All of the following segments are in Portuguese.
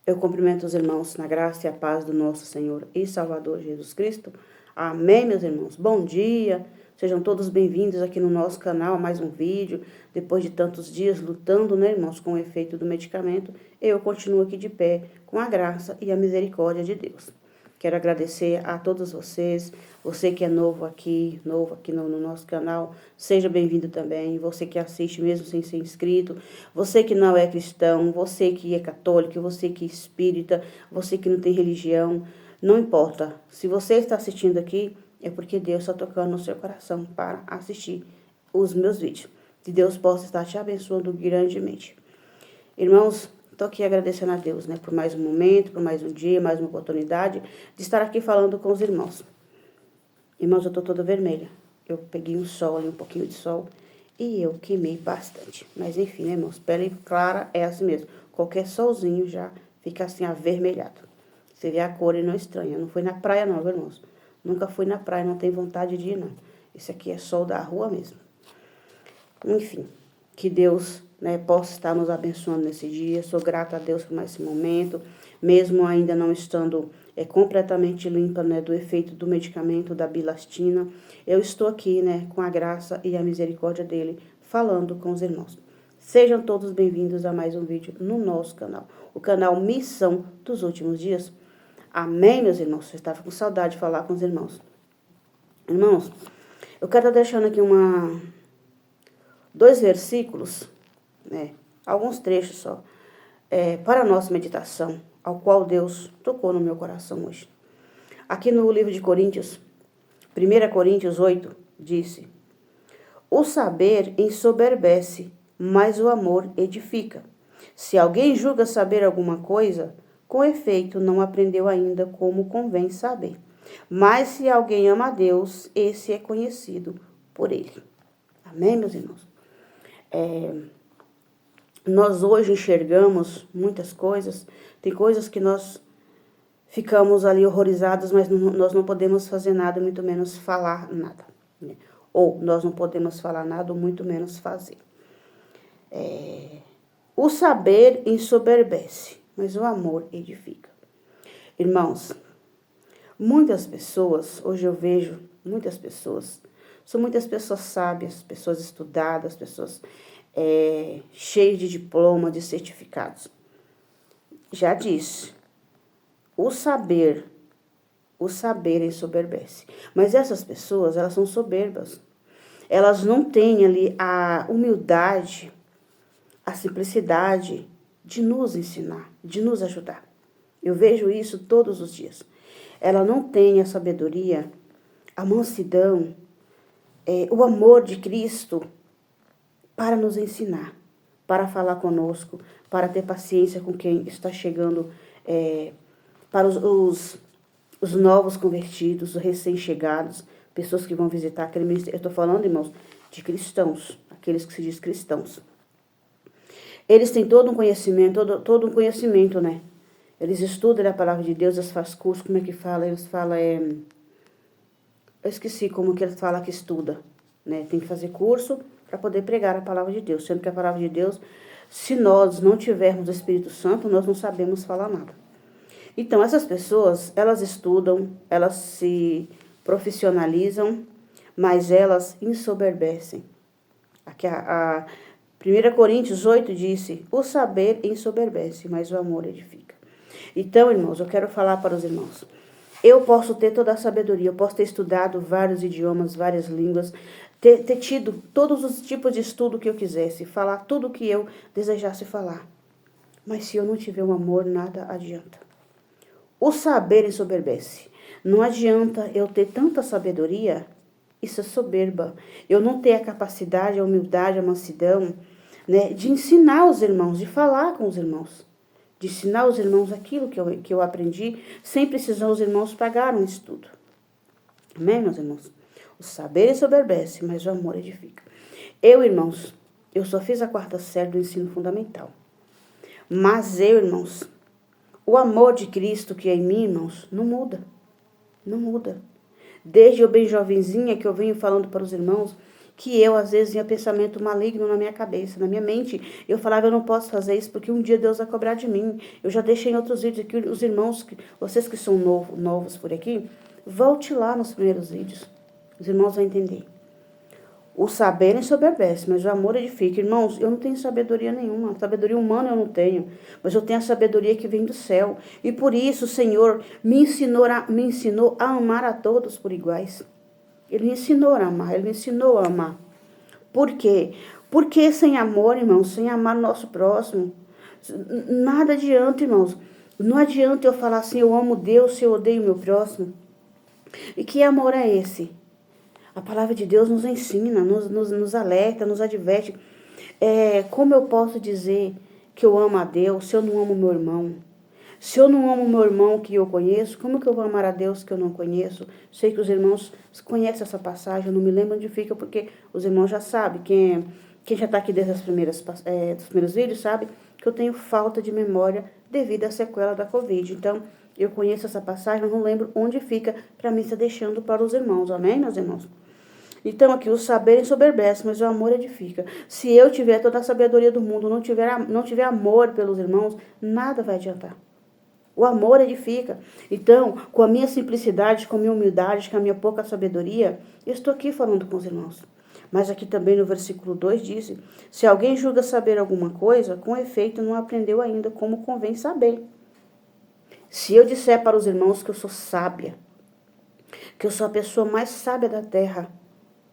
Eu cumprimento os irmãos na graça e a paz do nosso Senhor e Salvador Jesus Cristo. Amém, meus irmãos. Bom dia. Sejam todos bem-vindos aqui no nosso canal a mais um vídeo. Depois de tantos dias lutando, né, irmãos, com o efeito do medicamento, eu continuo aqui de pé com a graça e a misericórdia de Deus. Quero agradecer a todos vocês, você que é novo aqui no nosso canal, seja bem-vindo também, você que assiste mesmo sem ser inscrito, você que não é cristão, você que é católico, você que é espírita, você que não tem religião, não importa. Se você está assistindo aqui, é porque Deus está tocando no seu coração para assistir os meus vídeos. Que Deus possa estar te abençoando grandemente. Irmãos, estou aqui agradecendo a Deus, né, por mais um momento, por mais um dia, mais uma oportunidade de estar aqui falando com os irmãos. Irmãos, eu estou toda vermelha. Eu peguei um sol ali, um pouquinho de sol, e eu queimei bastante. Mas enfim, né, irmãos, pele clara é assim mesmo. Qualquer solzinho já fica assim avermelhado. Você vê a cor e não estranha. Eu não fui na praia não, irmãos. Nunca fui na praia, não tenho vontade de ir, não. Esse aqui é sol da rua mesmo. Enfim, que Deus, né, possa estar nos abençoando nesse dia. Sou grata a Deus por mais esse momento, mesmo ainda não estando completamente limpa, né, do efeito do medicamento, da bilastina. Eu estou aqui, né, com a graça e a misericórdia dele, falando com os irmãos. Sejam todos bem-vindos a mais um vídeo no nosso canal, o canal Missão dos Últimos Dias. Amém, meus irmãos? Eu estava com saudade de falar com os irmãos. Irmãos, eu quero estar deixando aqui dois versículos, né, alguns trechos só, para a nossa meditação, ao qual Deus tocou no meu coração hoje. Aqui no livro de Coríntios, 1 Coríntios 8, disse: o saber ensoberbece, mas o amor edifica. Se alguém julga saber alguma coisa, com efeito não aprendeu ainda como convém saber. Mas se alguém ama a Deus, esse é conhecido por ele. Amém, meus irmãos? Nós hoje enxergamos muitas coisas, tem coisas que nós ficamos ali horrorizados, mas nós não podemos fazer nada, muito menos falar nada, né? Ou nós não podemos falar nada, muito menos fazer. O saber ensoberbece, mas o amor edifica. Irmãos, muitas pessoas, hoje eu vejo muitas pessoas, são muitas pessoas sábias, pessoas estudadas, pessoas cheias de diploma, de certificados. Já disse, o saber ensoberbece. Mas essas pessoas, elas são soberbas. Elas não têm ali a humildade, a simplicidade de nos ensinar, de nos ajudar. Eu vejo isso todos os dias. Ela não tem a sabedoria, a mansidão, o amor de Cristo para nos ensinar, para falar conosco, para ter paciência com quem está chegando, para os novos convertidos, os recém-chegados, pessoas que vão visitar aquele ministério. Eu estou falando, irmãos, de cristãos, aqueles que se diz cristãos. Eles têm todo um conhecimento, né? Eles estudam a palavra de Deus, eles fazem curso, como é que fala? Eles falam, eu esqueci como que eles falam que estuda, né? Tem que fazer curso para poder pregar a palavra de Deus, sendo que a palavra de Deus, se nós não tivermos o Espírito Santo, nós não sabemos falar nada. Então, essas pessoas, elas estudam, elas se profissionalizam, mas elas ensoberbecem. Aqui a 1 Coríntios 8 disse, o saber ensoberbece, mas o amor edifica. Então, irmãos, eu quero falar para os irmãos. Eu posso ter toda a sabedoria, eu posso ter estudado vários idiomas, várias línguas, ter tido todos os tipos de estudo que eu quisesse, falar tudo o que eu desejasse falar. Mas se eu não tiver um amor, nada adianta. O saber ensoberbece. Não adianta eu ter tanta sabedoria, isso é soberba. Eu não ter a capacidade, a humildade, a mansidão, né, de ensinar os irmãos, de falar com os irmãos. De ensinar os irmãos aquilo que eu aprendi, sem precisar os irmãos pagar um estudo. Amém, meus irmãos? O saber ensoberbece, mas o amor edifica. Eu, irmãos, eu só fiz a 4ª série do ensino fundamental. Mas eu, irmãos, o amor de Cristo que é em mim, irmãos, não muda. Não muda. Desde eu bem jovenzinha que eu venho falando para os irmãos que eu, às vezes, tinha pensamento maligno na minha cabeça, na minha mente. Eu falava, eu não posso fazer isso, porque um dia Deus vai cobrar de mim. Eu já deixei em outros vídeos aqui, os irmãos, vocês que são novos por aqui, volte lá nos primeiros vídeos. Os irmãos vão entender. O saber ensoberbece, mas o amor edifica. Irmãos, eu não tenho sabedoria nenhuma. Sabedoria humana eu não tenho. Mas eu tenho a sabedoria que vem do céu. E por isso o Senhor me ensinou a amar a todos por iguais. Ele me ensinou a amar. Ele me ensinou a amar. Por quê? Porque sem amor, irmãos, sem amar o nosso próximo, nada adianta, irmãos. Não adianta eu falar assim, eu amo Deus se eu odeio o meu próximo. E que amor é esse? A palavra de Deus nos ensina, nos alerta, nos adverte. Como eu posso dizer que eu amo a Deus se eu não amo meu irmão? Se eu não amo meu irmão que eu conheço, como que eu vou amar a Deus que eu não conheço? Sei que os irmãos conhecem essa passagem, eu não me lembro onde fica, porque os irmãos já sabem. Quem já está aqui desde dos primeiros vídeos sabe que eu tenho falta de memória devido à sequela da Covid. Então, eu conheço essa passagem, mas não lembro onde fica, para mim estar deixando para os irmãos. Amém, meus irmãos? Então, aqui, o saber ensoberbece, mas o amor edifica. Se eu tiver toda a sabedoria do mundo, não tiver amor pelos irmãos, nada vai adiantar. O amor edifica. Então, com a minha simplicidade, com a minha humildade, com a minha pouca sabedoria, eu estou aqui falando com os irmãos. Mas aqui também no versículo 2 diz, se alguém julga saber alguma coisa, com efeito não aprendeu ainda como convém saber. Se eu disser para os irmãos que eu sou sábia, que eu sou a pessoa mais sábia da terra,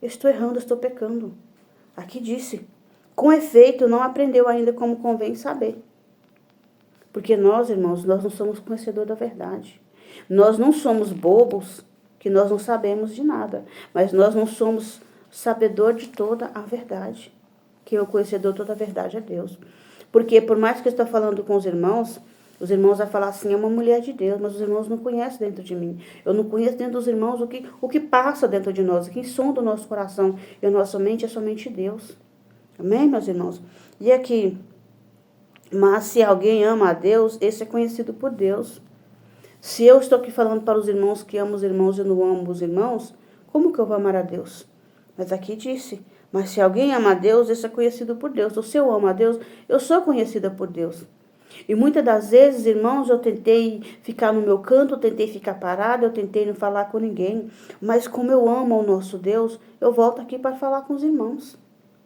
eu estou errando, eu estou pecando. Aqui disse, com efeito não aprendeu ainda como convém saber. Porque nós, irmãos, nós não somos conhecedores da verdade. Nós não somos bobos, que nós não sabemos de nada. Mas nós não somos sabedor de toda a verdade. Que o conhecedor de toda a verdade é Deus. Porque por mais que eu estou falando com os irmãos vão falar assim, é uma mulher de Deus, mas os irmãos não conhecem dentro de mim. Eu não conheço dentro dos irmãos o que passa dentro de nós, quem sonda o nosso coração. E a nossa mente é somente Deus. Amém, meus irmãos? E aqui... Mas se alguém ama a Deus, esse é conhecido por Deus. Se eu estou aqui falando para os irmãos que amo os irmãos e não amo os irmãos, como que eu vou amar a Deus? Mas aqui disse, mas se alguém ama a Deus, esse é conhecido por Deus. Então, se eu amo a Deus, eu sou conhecida por Deus. E muitas das vezes, irmãos, eu tentei ficar no meu canto, eu tentei ficar parada, eu tentei não falar com ninguém. Mas como eu amo o nosso Deus, eu volto aqui para falar com os irmãos.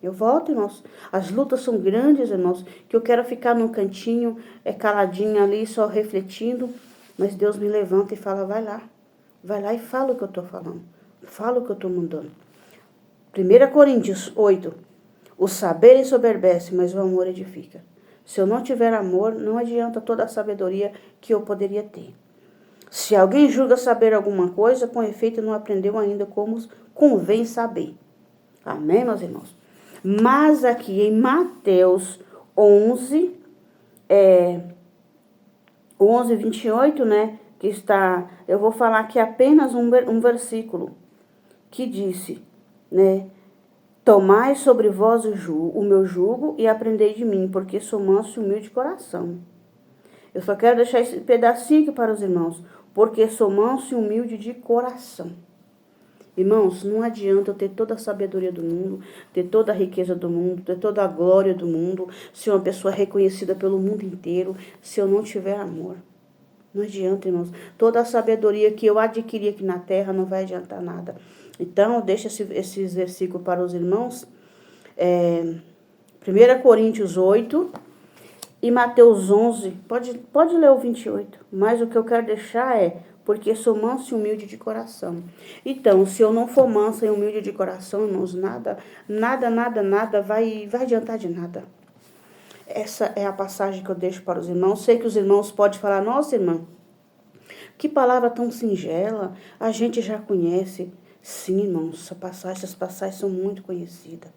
Eu volto, irmãos. As lutas são grandes, irmãos, que eu quero ficar num cantinho, caladinha ali, só refletindo. Mas Deus me levanta e fala, vai lá e fala o que eu estou falando. Fala o que eu estou mandando. 1 Coríntios 8. O saber ensoberbece, mas o amor edifica. Se eu não tiver amor, não adianta toda a sabedoria que eu poderia ter. Se alguém julga saber alguma coisa, com efeito não aprendeu ainda como convém saber. Amém, meus irmãos? Mas aqui em Mateus 11, 28, né, que está, eu vou falar aqui apenas um versículo, que disse, né, tomai sobre vós o meu jugo e aprendei de mim, porque sou manso e humilde de coração. Eu só quero deixar esse pedacinho aqui para os irmãos, porque sou manso e humilde de coração. Irmãos, não adianta eu ter toda a sabedoria do mundo, ter toda a riqueza do mundo, ter toda a glória do mundo, ser uma pessoa reconhecida pelo mundo inteiro, se eu não tiver amor. Não adianta, irmãos. Toda a sabedoria que eu adquiri aqui na terra não vai adiantar nada. Então, deixa esses versículos para os irmãos. 1 Coríntios 8 e Mateus 11. Pode ler o 28. Mas o que eu quero deixar porque sou manso e humilde de coração. Então, se eu não for mansa e humilde de coração, irmãos, nada vai adiantar de nada. Essa é a passagem que eu deixo para os irmãos. Sei que os irmãos podem falar, nossa, irmã, que palavra tão singela, a gente já conhece. Sim, irmãos, essas passagens são muito conhecidas.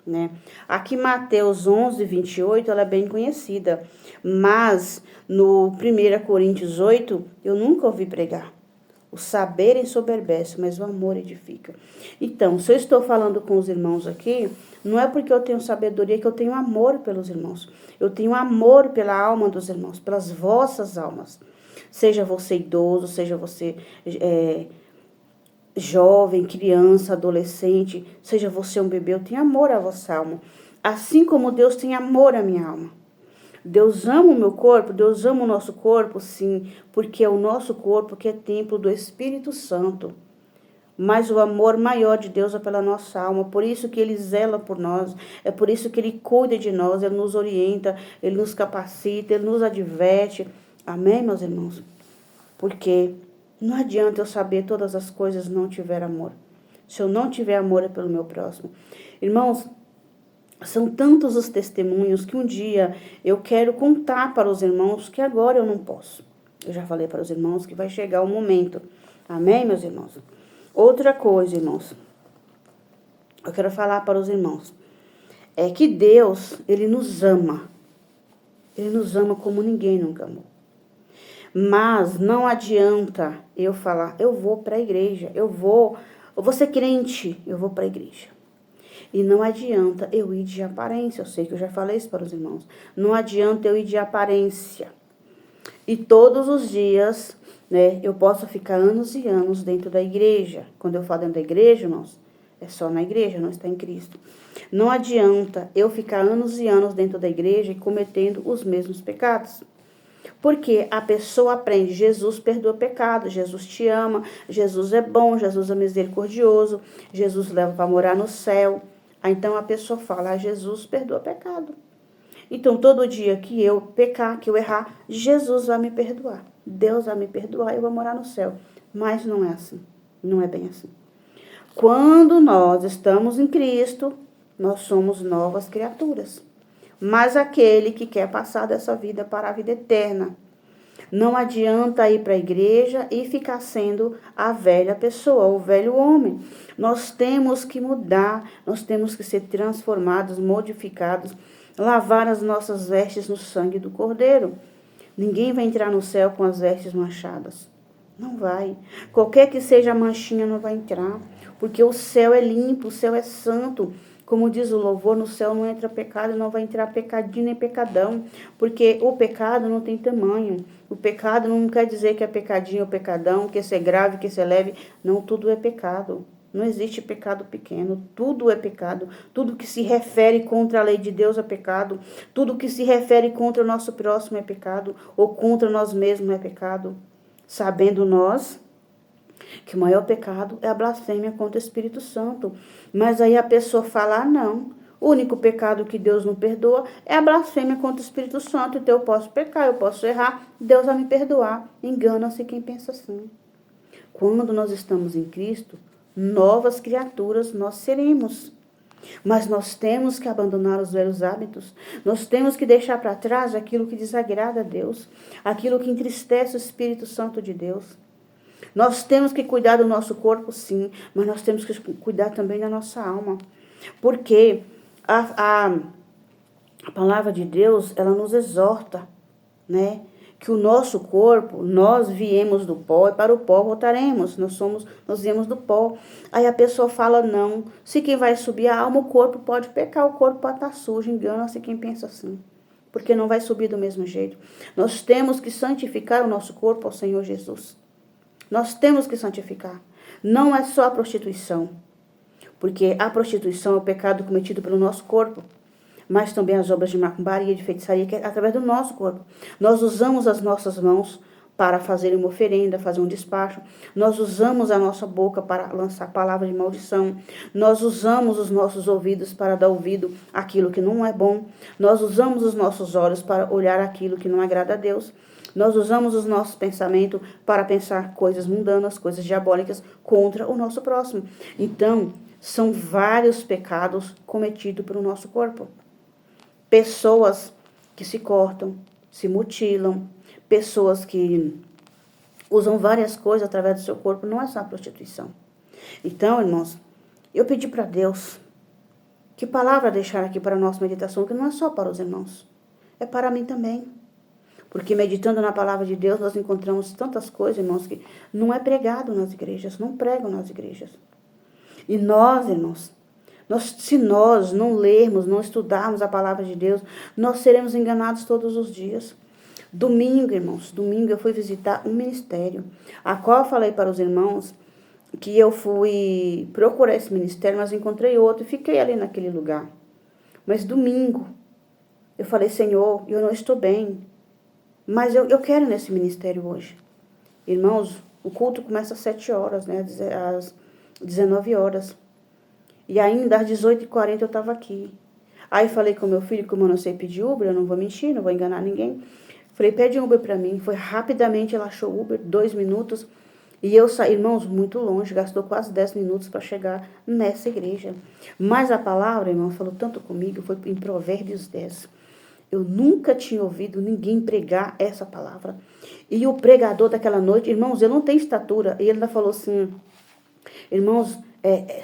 Né? Aqui Mateus 11, 28, ela é bem conhecida, mas no 1 Coríntios 8, eu nunca ouvi pregar. O saber ensoberbece, mas o amor edifica. Então, se eu estou falando com os irmãos aqui, não é porque eu tenho sabedoria que eu tenho amor pelos irmãos. Eu tenho amor pela alma dos irmãos, pelas vossas almas. Seja você idoso, seja você jovem, criança, adolescente, seja você um bebê, eu tenho amor à vossa alma. Assim como Deus tem amor à minha alma. Deus ama o meu corpo, Deus ama o nosso corpo, sim, porque é o nosso corpo que é templo do Espírito Santo. Mas o amor maior de Deus é pela nossa alma, por isso que Ele zela por nós, é por isso que Ele cuida de nós, Ele nos orienta, Ele nos capacita, Ele nos adverte. Amém, meus irmãos? Porque não adianta eu saber todas as coisas e não tiver amor. Se eu não tiver amor é pelo meu próximo. Irmãos, são tantos os testemunhos que um dia eu quero contar para os irmãos que agora eu não posso. Eu já falei para os irmãos que vai chegar o momento. Amém, meus irmãos? Outra coisa, irmãos, eu quero falar para os irmãos, é que Deus, Ele nos ama. Ele nos ama como ninguém nunca amou. Mas não adianta eu falar, eu vou para a igreja, eu vou ser crente, eu vou para a igreja. E não adianta eu ir de aparência, eu sei que eu já falei isso para os irmãos. Não adianta eu ir de aparência. E todos os dias, né, eu posso ficar anos e anos dentro da igreja. Quando eu falo dentro da igreja, irmãos, é só na igreja, não está em Cristo. Não adianta eu ficar anos e anos dentro da igreja e cometendo os mesmos pecados. Porque a pessoa aprende, Jesus perdoa pecado, Jesus te ama, Jesus é bom, Jesus é misericordioso, Jesus leva para morar no céu. Então a pessoa fala, Jesus perdoa pecado. Então todo dia que eu pecar, que eu errar, Jesus vai me perdoar. Deus vai me perdoar e eu vou morar no céu. Mas não é assim, não é bem assim. Quando nós estamos em Cristo, nós somos novas criaturas. Mas aquele que quer passar dessa vida para a vida eterna. Não adianta ir para a igreja e ficar sendo a velha pessoa, o velho homem. Nós temos que mudar, nós temos que ser transformados, modificados, lavar as nossas vestes no sangue do Cordeiro. Ninguém vai entrar no céu com as vestes manchadas. Não vai. Qualquer que seja a manchinha não vai entrar, porque o céu é limpo, o céu é santo. Como diz o louvor, no céu não entra pecado, não vai entrar pecadinho nem pecadão, porque o pecado não tem tamanho. O pecado não quer dizer que é pecadinho ou pecadão, que isso é grave, que isso é leve. Não, tudo é pecado. Não existe pecado pequeno, tudo é pecado. Tudo que se refere contra a lei de Deus é pecado. Tudo que se refere contra o nosso próximo é pecado, ou contra nós mesmos é pecado. Sabendo nós que o maior pecado é a blasfêmia contra o Espírito Santo. Mas aí a pessoa fala, não, o único pecado que Deus não perdoa é a blasfêmia contra o Espírito Santo. Então eu posso pecar, eu posso errar, Deus vai me perdoar. Engana-se quem pensa assim. Quando nós estamos em Cristo, novas criaturas nós seremos. Mas nós temos que abandonar os velhos hábitos. Nós temos que deixar para trás aquilo que desagrada a Deus, aquilo que entristece o Espírito Santo de Deus. Nós temos que cuidar do nosso corpo, sim, mas nós temos que cuidar também da nossa alma. Porque a palavra de Deus, ela nos exorta, né? Que o nosso corpo, nós viemos do pó e para o pó voltaremos. Nós viemos do pó. Aí a pessoa fala, não, se quem vai subir a alma, o corpo pode pecar, o corpo pode estar sujo. Engana-se quem pensa assim. Porque não vai subir do mesmo jeito. Nós temos que santificar o nosso corpo ao Senhor Jesus. Nós temos que santificar. Não é só a prostituição. Porque a prostituição é o pecado cometido pelo nosso corpo. Mas também as obras de macumbaria, de feitiçaria, que é através do nosso corpo. Nós usamos as nossas mãos para fazer uma oferenda, fazer um despacho. Nós usamos a nossa boca para lançar palavras de maldição. Nós usamos os nossos ouvidos para dar ouvido àquilo que não é bom. Nós usamos os nossos olhos para olhar aquilo que não agrada a Deus. Nós usamos os nossos pensamentos para pensar coisas mundanas, coisas diabólicas contra o nosso próximo. Então, são vários pecados cometidos pelo nosso corpo. Pessoas que se cortam, se mutilam, pessoas que usam várias coisas através do seu corpo, não é só a prostituição. Então, irmãos, eu pedi para Deus que palavra deixar aqui para a nossa meditação, que não é só para os irmãos, é para mim também. Porque meditando na palavra de Deus, nós encontramos tantas coisas, irmãos, que não é pregado nas igrejas, não pregam nas igrejas. E nós, irmãos, se nós não lermos, não estudarmos a palavra de Deus, nós seremos enganados todos os dias. Domingo, irmãos, domingo eu fui visitar um ministério, a qual eu falei para os irmãos que eu fui procurar esse ministério, mas encontrei outro e fiquei ali naquele lugar. Mas domingo, eu falei, Senhor, eu não estou bem, mas eu quero ir nesse ministério hoje. Irmãos, o culto começa às 7 horas, né? Às 19 horas. E ainda às 18h40 eu estava aqui. Aí falei com meu filho, como eu não sei pedir Uber, eu não vou mentir, não vou enganar ninguém. Falei, pede Uber para mim. Foi rapidamente, ela achou Uber, 2 minutos. E eu saí, irmãos, muito longe, gastou quase 10 minutos para chegar nessa igreja. Mas a palavra, irmão, falou tanto comigo, foi em Provérbios 10. Eu nunca tinha ouvido ninguém pregar essa palavra. E o pregador daquela noite, irmãos, eu não tenho estatura. E ele ainda falou assim, irmãos,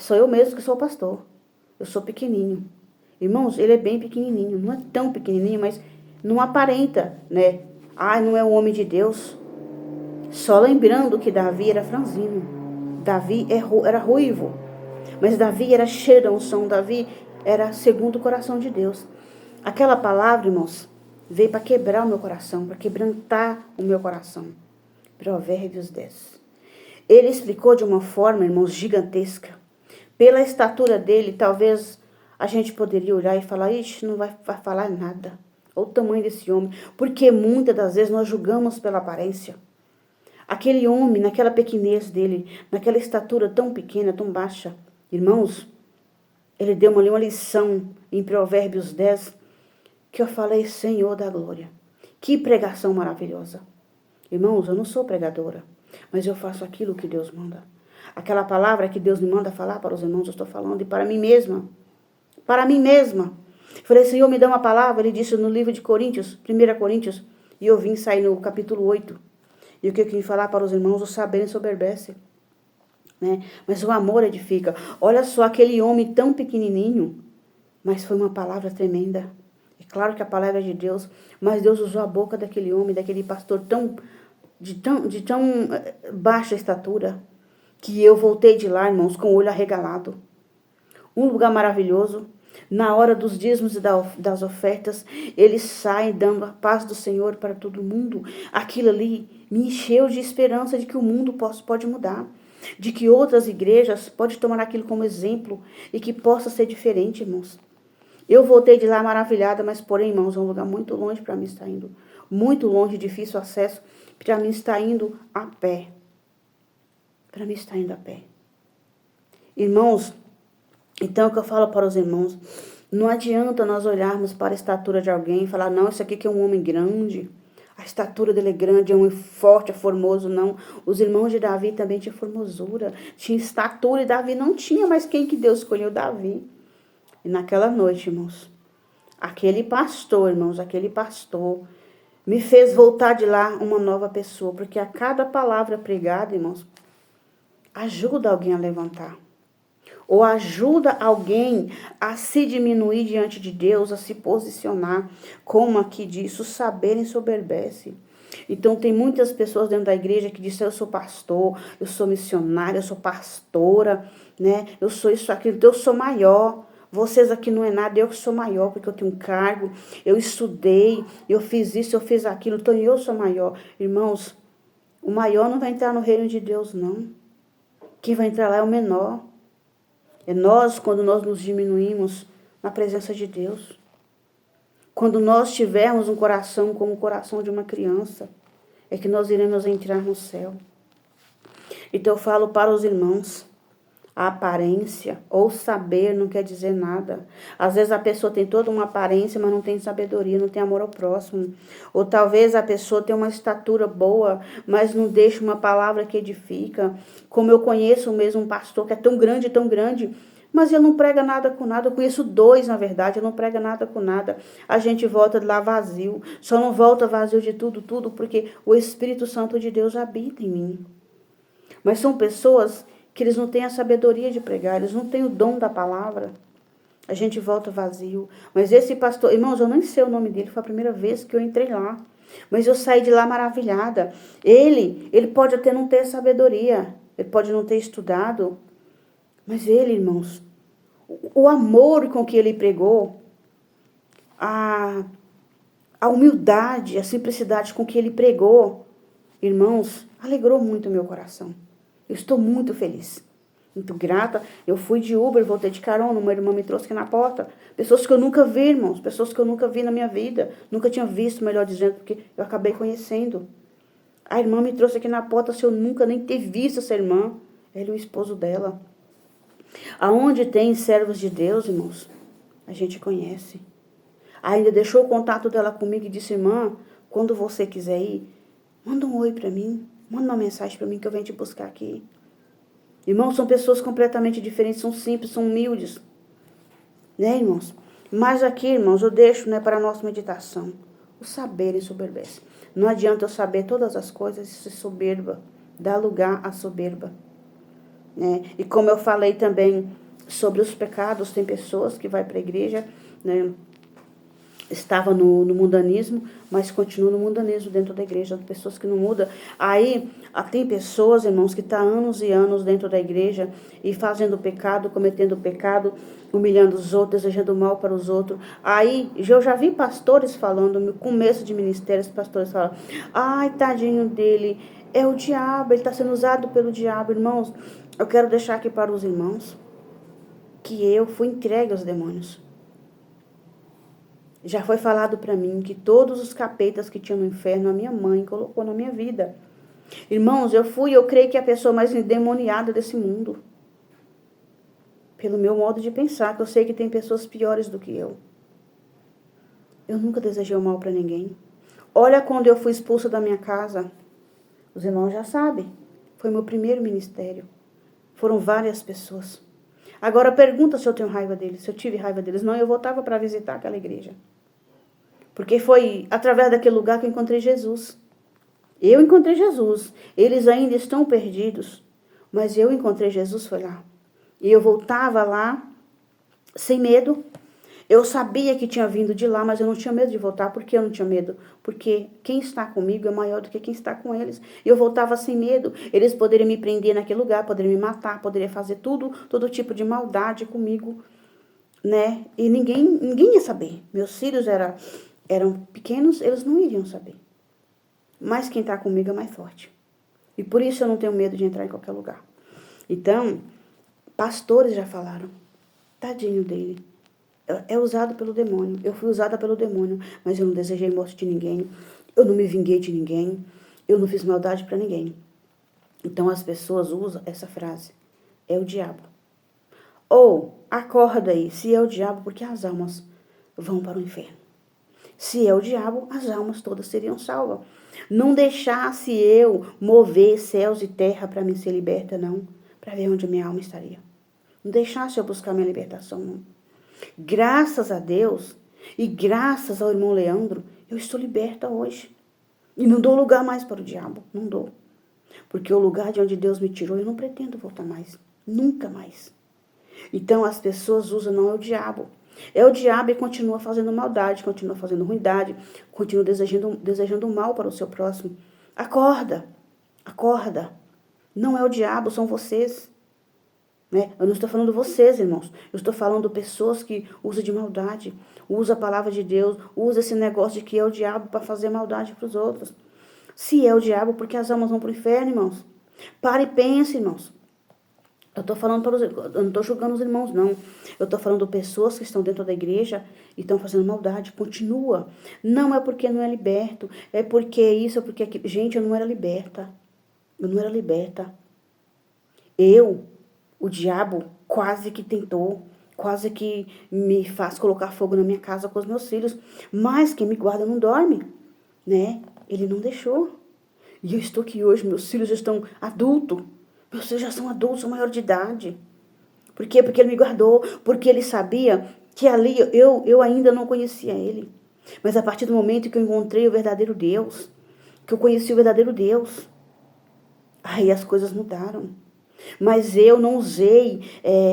sou eu mesmo que sou o pastor. Eu sou pequenininho. Irmãos, ele é bem pequenininho. Não é tão pequenininho, mas não aparenta, né? Ah, não é um homem de Deus. Só lembrando que Davi era franzino. Davi era ruivo. Mas Davi era cheio da unção. Davi era segundo o coração de Deus. Aquela palavra, irmãos, veio para quebrar o meu coração, para quebrantar o meu coração. Provérbios 10. Ele explicou de uma forma, irmãos, gigantesca. Pela estatura dele, talvez a gente poderia olhar e falar, ixi, não vai falar nada. Olha o tamanho desse homem. Porque muitas das vezes nós julgamos pela aparência. Aquele homem, naquela pequenez dele, naquela estatura tão pequena, tão baixa. Irmãos, ele deu ali uma lição em Provérbios 10, que eu falei, Senhor da glória. Que pregação maravilhosa. Irmãos, eu não sou pregadora, mas eu faço aquilo que Deus manda. Aquela palavra que Deus me manda falar para os irmãos, eu estou falando, e para mim mesma. Para mim mesma. Falei, Senhor, me dá uma palavra. Ele disse no livro de Coríntios, 1 Coríntios, e eu vim sair no capítulo 8. E o que eu queria falar para os irmãos, o saber ensoberbece. Né? Mas o amor edifica. Olha só, aquele homem tão pequenininho, mas foi uma palavra tremenda. É claro que a palavra é de Deus, mas Deus usou a boca daquele homem, daquele pastor de tão baixa estatura, que eu voltei de lá, irmãos, com o olho arregalado. Um lugar maravilhoso. Na hora dos dízimos e das ofertas, eles saem dando a paz do Senhor para todo mundo. Aquilo ali me encheu de esperança de que o mundo pode mudar. De que outras igrejas podem tomar aquilo como exemplo e que possa ser diferente, irmãos. Eu voltei de lá maravilhada, mas porém, irmãos, é um lugar muito longe para mim estar indo. Muito longe, difícil acesso, para mim estar indo a pé. Para mim estar indo a pé. Irmãos, então o que eu falo para os irmãos, não adianta nós olharmos para a estatura de alguém e falar, não, esse aqui que é um homem grande, a estatura dele é grande, é um homem forte, é formoso, não. Os irmãos de Davi também tinham formosura, tinham estatura, e Davi não tinha, mas quem que Deus escolheu? Davi. E naquela noite, irmãos, aquele pastor, me fez voltar de lá uma nova pessoa, porque a cada palavra pregada, irmãos, ajuda alguém a levantar. Ou ajuda alguém a se diminuir diante de Deus, a se posicionar. Como aqui diz, o saber ensoberbece. Então tem muitas pessoas dentro da igreja que dizem, eu sou pastor, eu sou missionária, eu sou pastora, né? Eu sou isso, aquilo, então eu sou maior. Vocês aqui não é nada, eu que sou maior, porque eu tenho um cargo, eu estudei, eu fiz isso, eu fiz aquilo, então eu sou maior. Irmãos, o maior não vai entrar no reino de Deus, não. Quem vai entrar lá é o menor. É nós, quando nós nos diminuímos na presença de Deus. Quando nós tivermos um coração como o coração de uma criança, é que nós iremos entrar no céu. Então eu falo para os irmãos, a aparência ou saber não quer dizer nada. Às vezes a pessoa tem toda uma aparência, mas não tem sabedoria, não tem amor ao próximo. Ou talvez a pessoa tem uma estatura boa, mas não deixa uma palavra que edifica. Como eu conheço mesmo um pastor que é tão grande, mas ele não prega nada com nada. Eu conheço 2, na verdade, ele não prega nada com nada. A gente volta de lá vazio. Só não volta vazio de tudo, porque o Espírito Santo de Deus habita em mim. Mas são pessoas que eles não têm a sabedoria de pregar, eles não têm o dom da palavra. A gente volta vazio. Mas esse pastor, irmãos, eu nem sei o nome dele, foi a primeira vez que eu entrei lá. Mas eu saí de lá maravilhada. Ele pode até não ter sabedoria, ele pode não ter estudado, mas ele, irmãos, o amor com que ele pregou, a humildade, a simplicidade com que ele pregou, irmãos, alegrou muito o meu coração. Eu estou muito feliz. Muito grata. Eu fui de Uber, voltei de carona. Uma irmã me trouxe aqui na porta. Pessoas que eu nunca vi, irmãos. Pessoas que eu nunca vi na minha vida. Nunca tinha visto, melhor dizendo, porque eu acabei conhecendo. A irmã me trouxe aqui na porta, se eu nunca nem ter visto essa irmã. Ele é o esposo dela. Aonde tem servos de Deus, irmãos, a gente conhece. Ainda deixou o contato dela comigo e disse, irmã, quando você quiser ir, manda um oi para mim. Manda uma mensagem para mim que eu venho te buscar aqui. Irmãos, são pessoas completamente diferentes, são simples, são humildes. Né, irmãos? Mas aqui, irmãos, eu deixo, né, para a nossa meditação. O saber ensoberbece. Não adianta eu saber todas as coisas e ser soberba. Dá lugar à soberba. Né? E como eu falei também sobre os pecados, tem pessoas que vai para a igreja, né, estava no mundanismo, mas continua no mundanismo dentro da igreja, pessoas que não mudam. Aí, tem pessoas, irmãos, que estão anos e anos dentro da igreja e fazendo pecado, cometendo pecado, humilhando os outros, desejando mal para os outros. Aí, eu já vi pastores falando, no começo de ministério, os pastores falam, ai, tadinho dele, é o diabo, ele está sendo usado pelo diabo. Irmãos, eu quero deixar aqui para os irmãos que eu fui entregue aos demônios. Já foi falado para mim que todos os capetas que tinham no inferno, a minha mãe colocou na minha vida. Irmãos, eu creio que é a pessoa mais endemoniada desse mundo. Pelo meu modo de pensar, que eu sei que tem pessoas piores do que eu. Eu nunca desejei o mal para ninguém. Olha quando eu fui expulsa da minha casa. Os irmãos já sabem. Foi meu primeiro ministério. Foram várias pessoas. Agora pergunta se eu tenho raiva deles, se eu tive raiva deles. Não, eu voltava para visitar aquela igreja. Porque foi através daquele lugar que eu encontrei Jesus. Eu encontrei Jesus. Eles ainda estão perdidos. Mas eu encontrei Jesus, foi lá. E eu voltava lá sem medo. Eu sabia que tinha vindo de lá, mas eu não tinha medo de voltar. Por que eu não tinha medo? Porque quem está comigo é maior do que quem está com eles. Eu voltava sem medo. Eles poderiam me prender naquele lugar, poderiam me matar, poderiam fazer todo tipo de maldade comigo, né? E ninguém ia saber. Meus filhos eram pequenos, eles não iriam saber. Mas quem está comigo é mais forte. E por isso eu não tenho medo de entrar em qualquer lugar. Então, pastores já falaram, tadinho dele. É usado pelo demônio. Eu fui usada pelo demônio, mas eu não desejei morte de ninguém. Eu não me vinguei de ninguém. Eu não fiz maldade para ninguém. Então as pessoas usam essa frase. É o diabo. Ou, acorda aí, se é o diabo, porque as almas vão para o inferno. Se é o diabo, as almas todas seriam salvas. Não deixasse eu mover céus e terra para me ser liberta, não. Para ver onde minha alma estaria. Não deixasse eu buscar minha libertação, não. Graças a Deus e graças ao irmão Leandro, eu estou liberta hoje. E não dou lugar mais para o diabo, não dou. Porque o lugar de onde Deus me tirou, eu não pretendo voltar mais. Nunca mais. Então as pessoas usam, não é o diabo. É o diabo e continua fazendo maldade, continua fazendo ruindade, continua desejando mal para o seu próximo. Acorda, acorda. Não é o diabo, são vocês. Né? Eu não estou falando vocês, irmãos. Eu estou falando pessoas que usam de maldade, usam a palavra de Deus, usam esse negócio de que é o diabo para fazer maldade para os outros. Se é o diabo, porque as almas vão para o inferno, irmãos? Pare e pense, irmãos. Eu estou falando para eu não estou julgando os irmãos, não. Eu estou falando pessoas que estão dentro da igreja e estão fazendo maldade. Continua. Não é porque não é liberto, é porque isso, é porque aquilo. Gente, eu não era liberta. Eu não era liberta. O diabo quase que tentou, quase que me faz colocar fogo na minha casa com os meus filhos. Mas quem me guarda não dorme, né? Ele não deixou. E eu estou aqui hoje, meus filhos já estão adultos. Meus filhos já são adultos, são maior de idade. Por quê? Porque ele me guardou, porque ele sabia que ali eu ainda não conhecia ele. Mas a partir do momento que eu encontrei o verdadeiro Deus, que eu conheci o verdadeiro Deus, aí as coisas mudaram. Mas eu não usei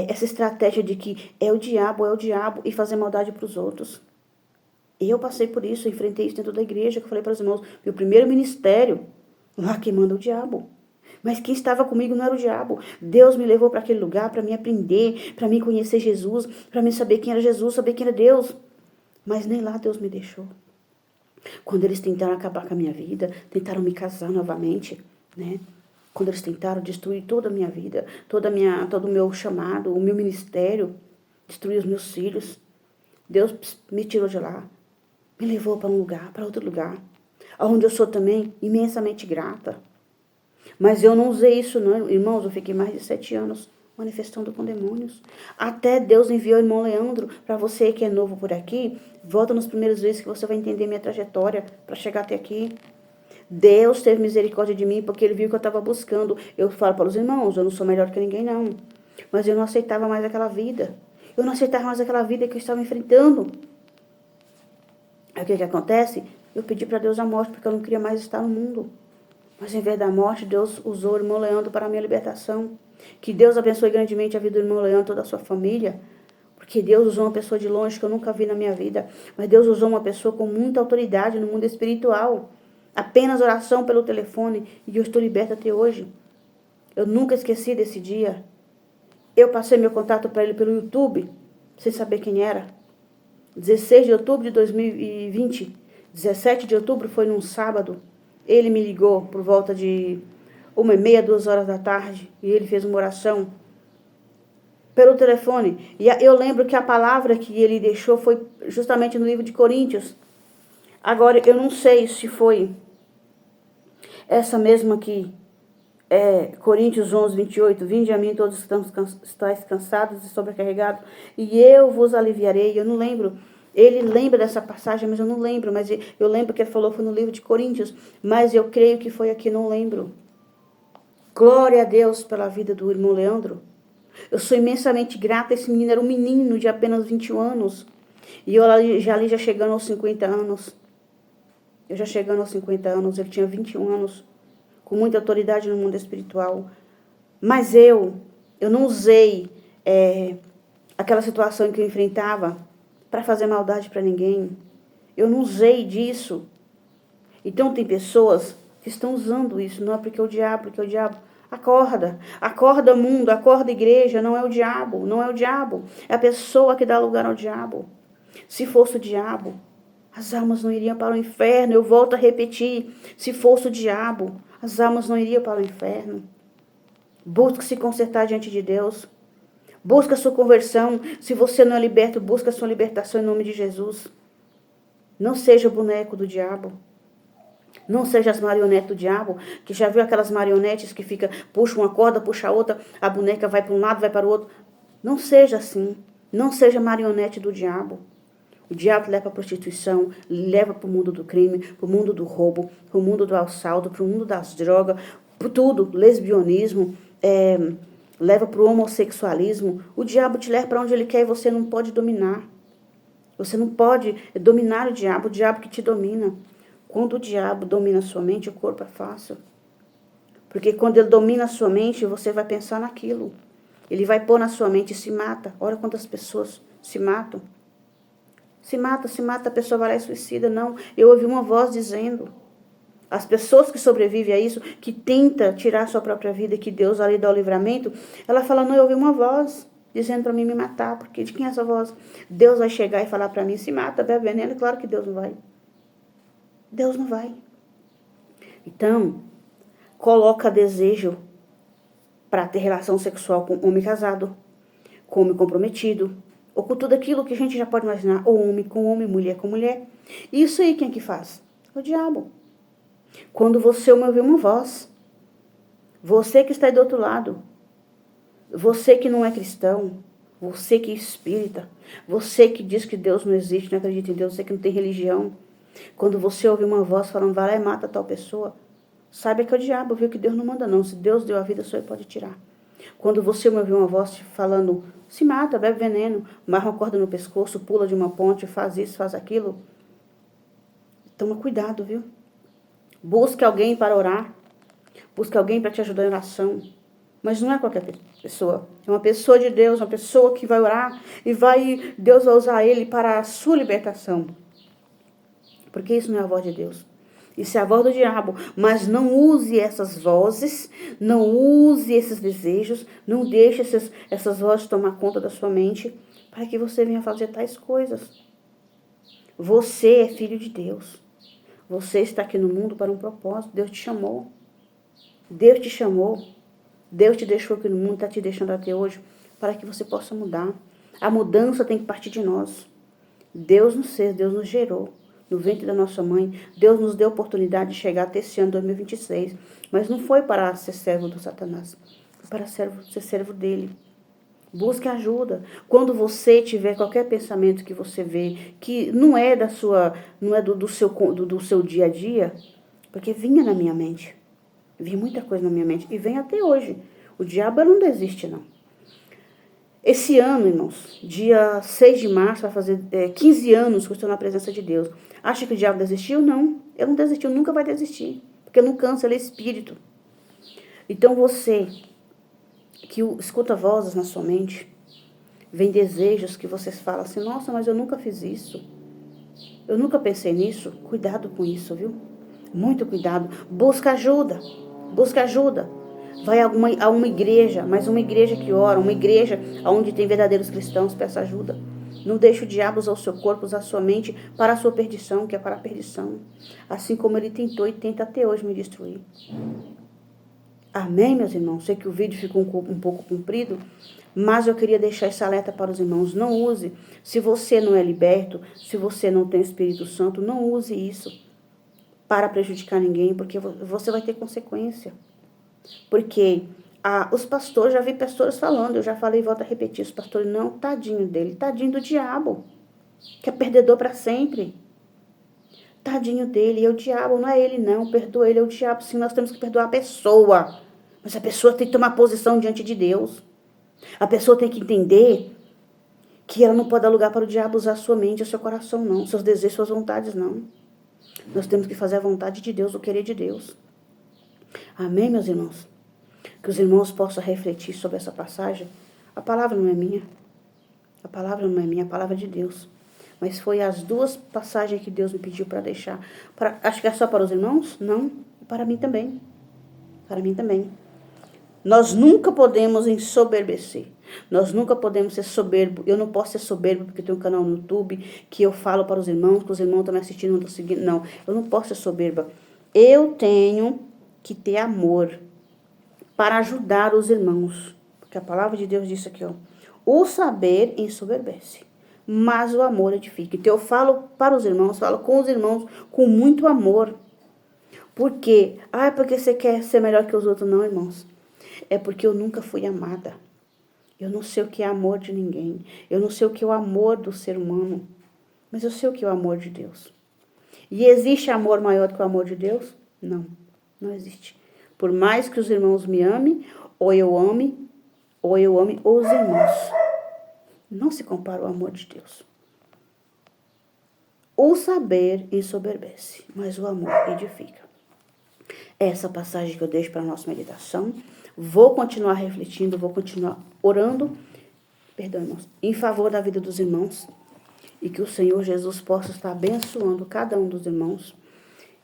essa estratégia de que é o diabo e fazer maldade para os outros. Eu passei por isso, enfrentei isso dentro da igreja, que eu falei para os irmãos, meu primeiro ministério, lá quem manda é o diabo. Mas quem estava comigo não era o diabo. Deus me levou para aquele lugar para me aprender, para me conhecer Jesus, para me saber quem era Jesus, saber quem era Deus. Mas nem lá Deus me deixou. Quando eles tentaram acabar com a minha vida, tentaram me casar novamente, né? Quando eles tentaram destruir toda a minha vida, todo o meu chamado, o meu ministério, destruir os meus filhos, Deus me tirou de lá, me levou para um lugar, para outro lugar, onde eu sou também imensamente grata. Mas eu não usei isso não, irmãos, eu fiquei mais de 7 anos manifestando com demônios. Até Deus enviou o irmão Leandro, para você que é novo por aqui, volta nos primeiros vezes que você vai entender minha trajetória para chegar até aqui. Deus teve misericórdia de mim porque ele viu que eu estava buscando. Eu falo para os irmãos, eu não sou melhor que ninguém não. Mas eu não aceitava mais aquela vida. Eu não aceitava mais aquela vida que eu estava enfrentando. Aí o que acontece? Eu pedi para Deus a morte porque eu não queria mais estar no mundo. Mas em vez da morte, Deus usou o irmão Leandro para a minha libertação. Que Deus abençoe grandemente a vida do irmão Leandro, toda a sua família. Porque Deus usou uma pessoa de longe que eu nunca vi na minha vida. Mas Deus usou uma pessoa com muita autoridade no mundo espiritual. Apenas oração pelo telefone. E eu estou liberta até hoje. Eu nunca esqueci desse dia. Eu passei meu contato para ele pelo YouTube, sem saber quem era. 16 de outubro de 2020. 17 de outubro foi num sábado. Ele me ligou por volta de 1h30, 2h da tarde. E ele fez uma oração pelo telefone. E eu lembro que a palavra que ele deixou foi justamente no livro de Coríntios. Agora, eu não sei se foi essa mesma aqui. Coríntios 11, 28. Vinde a mim todos estáis cansados e sobrecarregados, e eu vos aliviarei. Eu não lembro. Ele lembra dessa passagem, mas eu não lembro. Mas eu lembro que ele falou, foi no livro de Coríntios. Mas eu creio que foi aqui, não lembro. Glória a Deus pela vida do irmão Leandro. Eu sou imensamente grata. Esse menino era um menino de apenas 21 anos. E eu já chegando aos 50 anos. Eu já chegando aos 50 anos, ele tinha 21 anos. Com muita autoridade no mundo espiritual. Mas eu não usei aquela situação que eu enfrentava para fazer maldade para ninguém. Eu não usei disso. Então tem pessoas que estão usando isso. Não é porque o diabo. Acorda. Acorda mundo, acorda igreja. Não é o diabo, não é o diabo. É a pessoa que dá lugar ao diabo. Se fosse o diabo, as almas não iriam para o inferno. Eu volto a repetir. Se fosse o diabo, as almas não iriam para o inferno. Busque se consertar diante de Deus. Busca a sua conversão. Se você não é liberto, busca a sua libertação em nome de Jesus. Não seja o boneco do diabo. Não seja as marionetes do diabo. Que já viu aquelas marionetes que fica, puxa uma corda, puxa a outra, a boneca vai para um lado, vai para o outro. Não seja assim. Não seja marionete do diabo. O diabo leva para a prostituição, leva para o mundo do crime, para o mundo do roubo, para o mundo do assalto, para o mundo das drogas, para tudo, lesbianismo, leva para o homossexualismo. O diabo te leva para onde ele quer e você não pode dominar. Você não pode dominar o diabo que te domina. Quando o diabo domina a sua mente, o corpo é fácil. Porque quando ele domina a sua mente, você vai pensar naquilo. Ele vai pôr na sua mente e se mata. Olha quantas pessoas se matam. Se mata, a pessoa vai lá e suicida. Não, eu ouvi uma voz dizendo. As pessoas que sobrevivem a isso, que tenta tirar a sua própria vida, que Deus ali dá o livramento, ela fala, não, eu ouvi uma voz dizendo para mim me matar. Porque de quem é essa voz? Deus vai chegar e falar para mim, se mata, bebe veneno. Claro que Deus não vai. Deus não vai. Então, coloca desejo para ter relação sexual com homem casado, com homem comprometido, ou com tudo aquilo que a gente já pode imaginar, ou homem com homem, mulher com mulher. Isso aí quem é que faz? O diabo. Quando você ouve uma voz, você que está aí do outro lado, você que não é cristão, você que é espírita, você que diz que Deus não existe, não acredita em Deus, você que não tem religião, quando você ouve uma voz falando, vai lá e mata tal pessoa, saiba que é o diabo, viu que Deus não manda não. Se Deus deu a vida, só ele pode tirar. Quando você ouve uma voz falando, se mata, bebe veneno, amarra uma corda no pescoço, pula de uma ponte, faz isso, faz aquilo, toma cuidado, viu? Busque alguém para orar. Busque alguém para te ajudar em oração. Mas não é qualquer pessoa. É uma pessoa de Deus, uma pessoa que vai orar e Deus vai usar ele para a sua libertação. Porque isso não é a voz de Deus. Isso é a voz do diabo. Mas não use essas vozes, não use esses desejos, não deixe essas vozes tomar conta da sua mente para que você venha fazer tais coisas. Você é filho de Deus. Você está aqui no mundo para um propósito. Deus te chamou. Deus te chamou. Deus te deixou aqui no mundo, está te deixando até hoje, para que você possa mudar. A mudança tem que partir de nós. Deus nos fez, Deus nos gerou. No ventre da nossa mãe, Deus nos deu a oportunidade de chegar até esse ano 2026. Mas não foi para ser servo do Satanás. Foi para ser servo dele. Busque ajuda. Quando você tiver qualquer pensamento que você vê, que não é do seu dia a dia, porque vinha na minha mente. Vi muita coisa na minha mente. E vem até hoje. O diabo não desiste, não. Esse ano, irmãos, dia 6 de março, vai fazer 15 anos que eu estou na presença de Deus. Acha que o diabo desistiu? Não. Ele não desistiu, nunca vai desistir. Porque não cansa, ele é espírito. Então você, que escuta vozes na sua mente, vem desejos que vocês falam assim, nossa, mas eu nunca fiz isso. Eu nunca pensei nisso. Cuidado com isso, viu? Muito cuidado. Busca ajuda. Busca ajuda. Vai a uma igreja, mas uma igreja que ora, uma igreja onde tem verdadeiros cristãos, peça ajuda. Não deixe o diabo usar o seu corpo, usar a sua mente para a sua perdição, que é para a perdição. Assim como ele tentou e tenta até hoje me destruir. Amém, meus irmãos? Sei que o vídeo ficou um pouco comprido, mas eu queria deixar esse alerta para os irmãos. Não use. Se você não é liberto, se você não tem Espírito Santo, não use isso para prejudicar ninguém, porque você vai ter consequência. Porque os pastores, já vi pastores falando, eu já falei e volto a repetir, os pastores, não, tadinho dele, tadinho do diabo, que é perdedor para sempre. Tadinho dele, é o diabo, não é ele não, perdoa ele, é o diabo, sim, nós temos que perdoar a pessoa. Mas a pessoa tem que tomar posição diante de Deus. A pessoa tem que entender que ela não pode dar lugar para o diabo usar a sua mente, o seu coração não, seus desejos, suas vontades não. Nós temos que fazer a vontade de Deus, o querer de Deus. Amém, meus irmãos? Que os irmãos possam refletir sobre essa passagem. A palavra não é minha. A palavra não é minha, a palavra é de Deus. Mas foi as duas passagens que Deus me pediu para deixar. Acho que é só para os irmãos? Não, para mim também. Para mim também. Nós nunca podemos ensoberbecer. Nós nunca podemos ser soberbo. Eu não posso ser soberbo porque tem um canal no YouTube que eu falo para os irmãos, que os irmãos estão me assistindo, não estão seguindo. Não, eu não posso ser soberba. Eu tenho que ter amor para ajudar os irmãos. Porque a palavra de Deus disse aqui, ó. O saber ensoberbece, mas o amor edifica. Então eu falo para os irmãos, falo com os irmãos com muito amor. Por quê? Porque você quer ser melhor que os outros. Não, irmãos. É porque eu nunca fui amada. Eu não sei o que é amor de ninguém. Eu não sei o que é o amor do ser humano. Mas eu sei o que é o amor de Deus. E existe amor maior do que o amor de Deus? Não, não existe. Por mais que os irmãos me amem, ou eu ame os irmãos. Não se compara ao amor de Deus. O saber ensoberbece, mas o amor edifica. Essa passagem que eu deixo para a nossa meditação. Vou continuar refletindo, vou continuar orando, irmãos, em favor da vida dos irmãos. E que o Senhor Jesus possa estar abençoando cada um dos irmãos.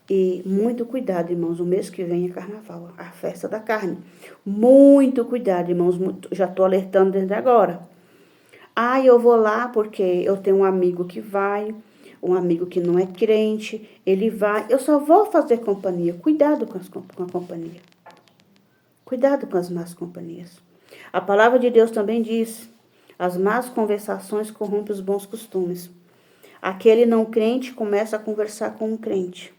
E muito cuidado, irmãos, o mês que vem é carnaval, a festa da carne. Muito cuidado, irmãos, já estou alertando desde agora. Eu vou lá porque eu tenho um amigo que vai, um amigo que não é crente, ele vai, eu só vou fazer companhia. Cuidado com a companhia. Cuidado com as más companhias. A palavra de Deus também diz, as más conversações corrompem os bons costumes. Aquele não crente começa a conversar com um crente.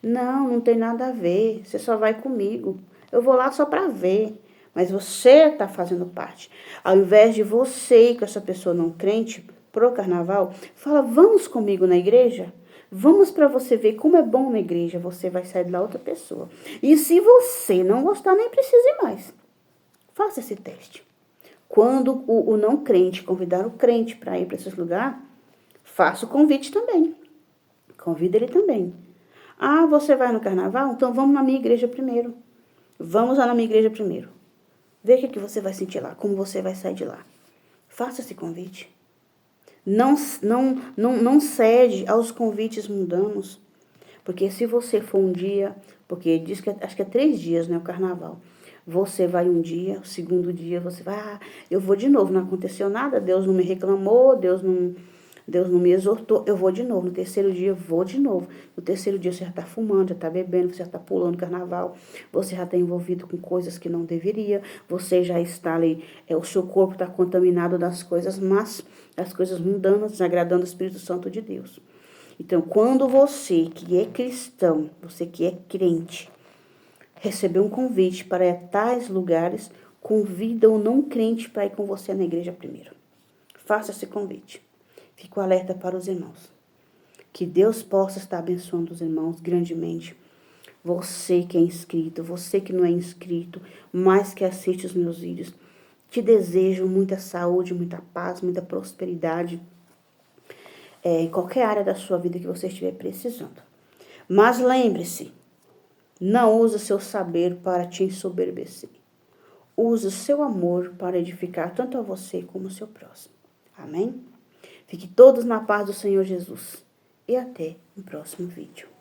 Não tem nada a ver, você só vai comigo. Eu vou lá só para ver, mas você está fazendo parte. Ao invés de você ir com essa pessoa não crente pro carnaval, fala, vamos comigo na igreja? Vamos para você ver como é bom na igreja, você vai sair de lá outra pessoa. E se você não gostar, nem precisa ir mais. Faça esse teste. Quando o não crente convidar o crente para ir para esse lugar, faça o convite também. Convida ele também. Você vai no carnaval? Então vamos na minha igreja primeiro. Vamos lá na minha igreja primeiro. Vê o que você vai sentir lá, como você vai sair de lá. Faça esse convite. Não cede aos convites mundanos. Porque se você for um dia, porque diz que acho que é 3 dias, né, o carnaval. Você vai um dia, o segundo dia você vai, eu vou de novo, não aconteceu nada, Deus não me reclamou, Deus Deus não me exortou, eu vou de novo. No terceiro dia, eu vou de novo. No terceiro dia, você já está fumando, já está bebendo, você já está pulando carnaval, você já está envolvido com coisas que não deveria, você já está ali, o seu corpo está contaminado das coisas más, das coisas mundanas, desagradando o Espírito Santo de Deus. Então, quando você que é cristão, você que é crente, receber um convite para tais lugares, convida o não crente para ir com você na igreja primeiro. Faça esse convite. Fico alerta para os irmãos. Que Deus possa estar abençoando os irmãos grandemente. Você que é inscrito, você que não é inscrito, mas que assiste os meus vídeos, te desejo muita saúde, muita paz, muita prosperidade, em qualquer área da sua vida que você estiver precisando. Mas lembre-se, não use o seu saber para te ensoberbecer. Use o seu amor para edificar tanto a você como o seu próximo. Amém? Fiquem todos na paz do Senhor Jesus. E até o próximo vídeo.